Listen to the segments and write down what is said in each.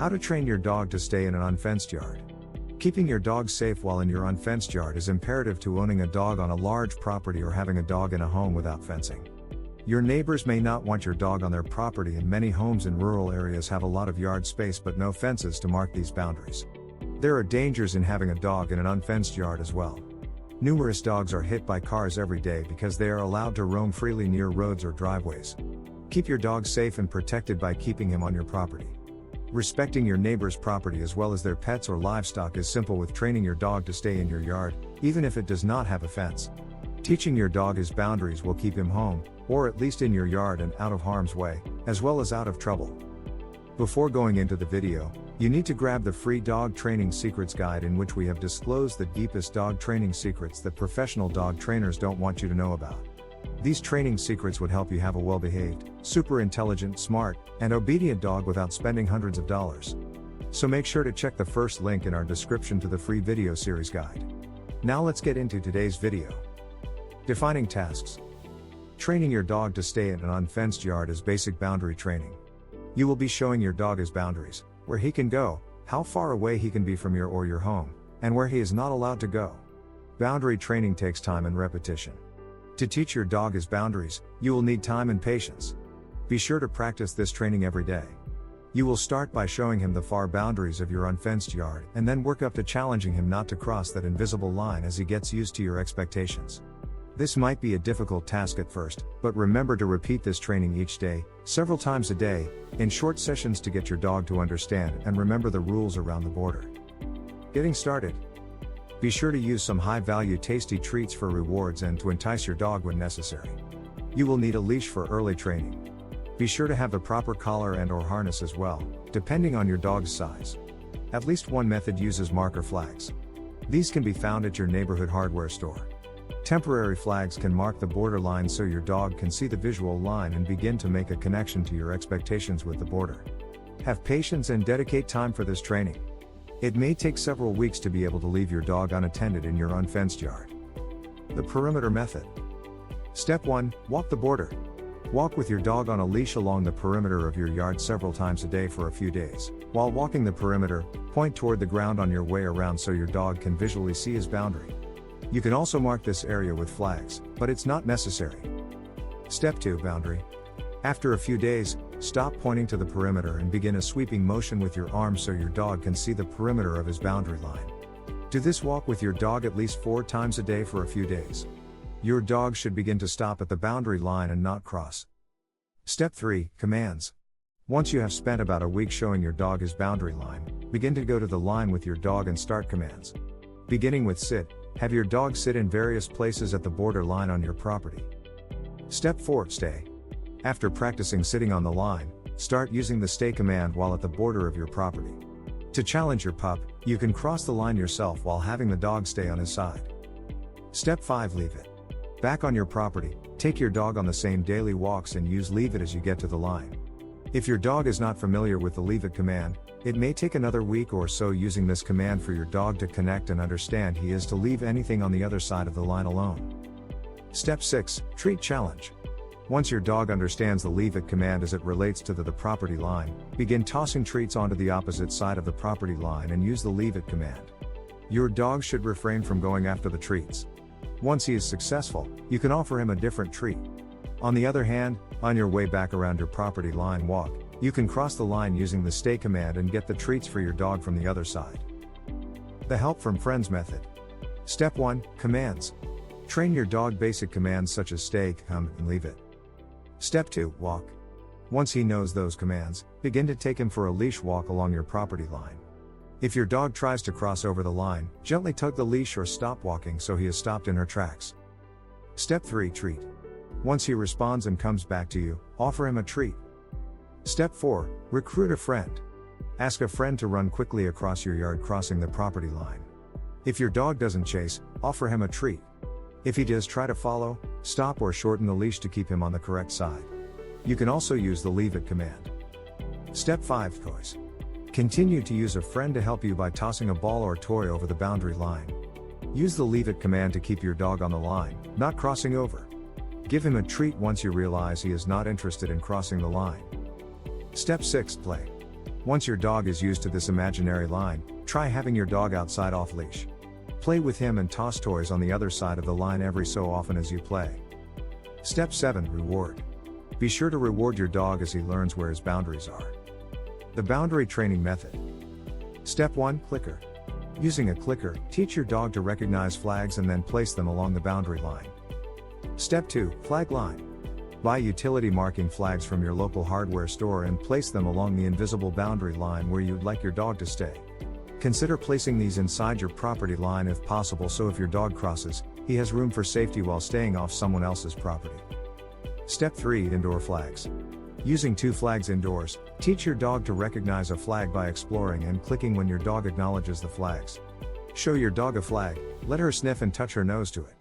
How to train your dog to stay in an unfenced yard. Keeping your dog safe while in your unfenced yard is imperative to owning a dog on a large property or having a dog in a home without fencing. Your neighbors may not want your dog on their property, and many homes in rural areas have a lot of yard space but no fences to mark these boundaries. There are dangers in having a dog in an unfenced yard as well. Numerous dogs are hit by cars every day because they are allowed to roam freely near roads or driveways. Keep your dog safe and protected by keeping him on your property. Respecting your neighbor's property as well as their pets or livestock is simple with training your dog to stay in your yard, even if it does not have a fence. Teaching your dog his boundaries will keep him home, or at least in your yard and out of harm's way, as well as out of trouble. Before going into the video, you need to grab the free Dog Training Secrets Guide, in which we have disclosed the deepest dog training secrets that professional dog trainers don't want you to know about. These training secrets would help you have a well-behaved, super intelligent, smart, and obedient dog without spending hundreds of dollars. So make sure to check the first link in our description to the free video series guide. Now let's get into today's video. Defining tasks. Training your dog to stay in an unfenced yard is basic boundary training. You will be showing your dog his boundaries, where he can go, how far away he can be from your home, and where he is not allowed to go. Boundary training takes time and repetition. To teach your dog his boundaries, you will need time and patience. Be sure to practice this training every day. You will start by showing him the far boundaries of your unfenced yard and then work up to challenging him not to cross that invisible line as he gets used to your expectations. This might be a difficult task at first, but remember to repeat this training each day, several times a day, in short sessions to get your dog to understand and remember the rules around the border. Getting started. Be sure to use some high-value tasty treats for rewards and to entice your dog when necessary. You will need a leash for early training. Be sure to have the proper collar and/or harness as well, depending on your dog's size. At least one method uses marker flags. These can be found at your neighborhood hardware store. Temporary flags can mark the border line so your dog can see the visual line and begin to make a connection to your expectations with the border. Have patience and dedicate time for this training. It may take several weeks to be able to leave your dog unattended in your unfenced yard. The perimeter method. Step 1. Walk the border. Walk with your dog on a leash along the perimeter of your yard several times a day for a few days. While walking the perimeter, point toward the ground on your way around so your dog can visually see his boundary. You can also mark this area with flags, but it's not necessary. Step 2. Boundary. After a few days, stop pointing to the perimeter and begin a sweeping motion with your arm so your dog can see the perimeter of his boundary line. Do this walk with your dog at least 4 times a day for a few days. Your dog should begin to stop at the boundary line and not cross. Step 3. Commands. Once you have spent about a week showing your dog his boundary line, begin to go to the line with your dog and start commands. Beginning with sit, have your dog sit in various places at the border line on your property. Step 4. Stay. After practicing sitting on the line, start using the stay command while at the border of your property. To challenge your pup, you can cross the line yourself while having the dog stay on his side. Step 5. Leave it. Back on your property, take your dog on the same daily walks and use leave it as you get to the line. If your dog is not familiar with the leave it command, it may take another week or so using this command for your dog to connect and understand he is to leave anything on the other side of the line alone. Step 6. Treat challenge. Once your dog understands the leave it command as it relates to the property line, begin tossing treats onto the opposite side of the property line and use the leave it command. Your dog should refrain from going after the treats. Once he is successful, you can offer him a different treat. On the other hand, on your way back around your property line walk, you can cross the line using the stay command and get the treats for your dog from the other side. The help from friends method. Step 1. Commands. Train your dog basic commands such as stay, come, and leave it. Step 2. Walk. Once he knows those commands, begin to take him for a leash walk along your property line. If your dog tries to cross over the line, gently tug the leash or stop walking so he is stopped in her tracks. Step 3. Treat. Once he responds and comes back to you, offer him a treat. Step 4. Recruit a friend. Ask a friend to run quickly across your yard crossing the property line. If your dog doesn't chase, offer him a treat. If he does try to follow, stop or shorten the leash to keep him on the correct side. You can also use the leave it command. Step 5. Toys. Continue to use a friend to help you by tossing a ball or toy over the boundary line. Use the leave it command to keep your dog on the line, not crossing over. Give him a treat once you realize he is not interested in crossing the line. Step 6. Play. Once your dog is used to this imaginary line, try having your dog outside off leash. Play with him and toss toys on the other side of the line every so often as you play. Step 7. Reward. Be sure to reward your dog as he learns where his boundaries are. The boundary training method. Step 1. Clicker. Using a clicker, teach your dog to recognize flags and then place them along the boundary line. Step 2. Flag line. Buy utility marking flags from your local hardware store and place them along the invisible boundary line where you'd like your dog to stay. Consider placing these inside your property line if possible, so if your dog crosses, he has room for safety while staying off someone else's property. Step 3. Indoor flags. Using 2 flags indoors, teach your dog to recognize a flag by exploring and clicking when your dog acknowledges the flags. Show your dog a flag, let her sniff and touch her nose to it.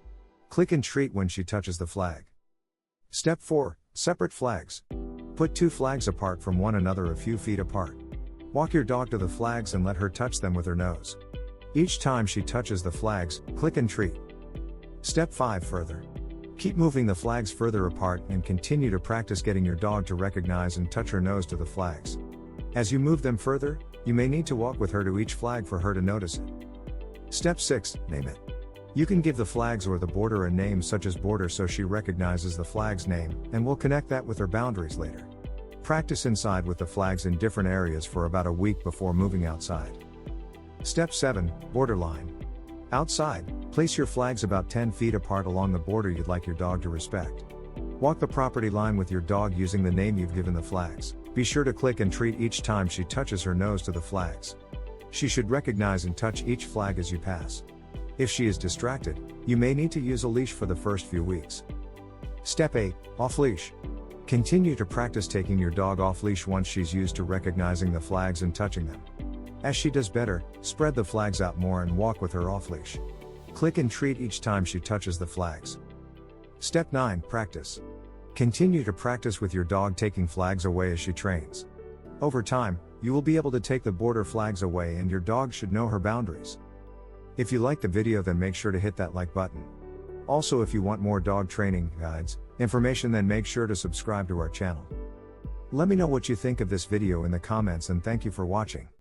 Click and treat when she touches the flag. Step 4. Separate flags. Put 2 flags apart from one another a few feet apart. Walk your dog to the flags and let her touch them with her nose. Each time she touches the flags, click and treat. Step 5. Further. Keep moving the flags further apart and continue to practice getting your dog to recognize and touch her nose to the flags. As you move them further, you may need to walk with her to each flag for her to notice it. Step 6. Name it. You can give the flags or the border a name such as border so she recognizes the flag's name, and will connect that with her boundaries later. Practice inside with the flags in different areas for about a week before moving outside. Step 7. Borderline. Outside, place your flags about 10 feet apart along the border you'd like your dog to respect. Walk the property line with your dog using the name you've given the flags. Be sure to click and treat each time she touches her nose to the flags. She should recognize and touch each flag as you pass. If she is distracted, you may need to use a leash for the first few weeks. Step 8. Off leash. Continue to practice taking your dog off leash once she's used to recognizing the flags and touching them. As she does better, spread the flags out more and walk with her off leash. Click and treat each time she touches the flags. Step 9. Practice. Continue to practice with your dog taking flags away as she trains. Over time, you will be able to take the border flags away and your dog should know her boundaries. If you liked the video, then make sure to hit that like button. Also, if you want more dog training guides, information, then make sure to subscribe to our channel. Let me know what you think of this video in the comments, and thank you for watching.